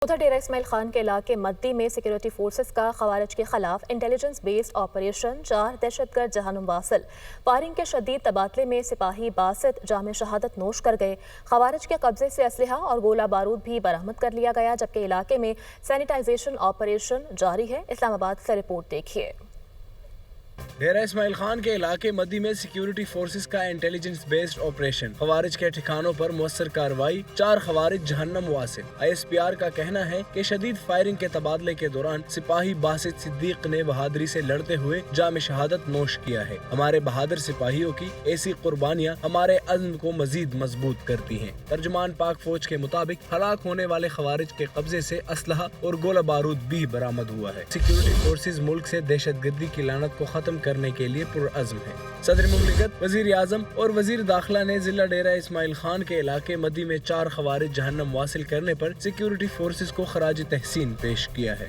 उधर डेरा इस्माइल खान के इलाके मद्दी में सिक्योरिटी फोर्सेस का खवारिज के खिलाफ इंटेलिजेंस बेस्ड ऑपरेशन 4 दहशतगर्द जहन्नुम वासिल फायरिंग के शदीद तबादले में सिपाही बासित जाम शहादत नोश कर गए। खवारिज के कब्जे से असलहा और गोला बारूद भी बरामद कर लिया गया, जबकि इलाके में सैनिटाइजेशन ऑपरेशन जारी है। इस्लामाबाद से रिपोर्ट देखिए। डेरा इस्माइल खान के इलाके मद्दी में सिक्योरिटी फोर्सेस का इंटेलिजेंस बेस्ड ऑपरेशन खवारिज के ठिकानों पर मुअस्सर कार्रवाई, 4 खवारिज जहन्नम वासिल। ISPR का कहना है कि शदीद फायरिंग के तबादले के दौरान सिपाही बासित सिद्दीक ने बहादुरी से लड़ते हुए जाम शहादत नोश किया है। हमारे बहादुर सिपाहियों की ऐसी कुर्बानियां हमारे अज़्म को मजीद मजबूत करती हैं। तर्जुमान पाक फौज के मुताबिक हलाक होने वाले खवारिज के कब्जे से असलहा और गोला बारूद भी बरामद हुआ है। सिक्योरिटी फोर्सेस मुल्क से दहशतगर्दी की लानत को खत्म करने के लिए पुरअज़्म है। सदर मुमलिकत, वजीर आजम और वजीर दाखिला ने जिला डेरा इस्माइल खान के इलाके मद्दी में 4 खवारिज जहन्नम वासिल करने पर सिक्योरिटी फोर्सेस को खराज तहसीन पेश किया है।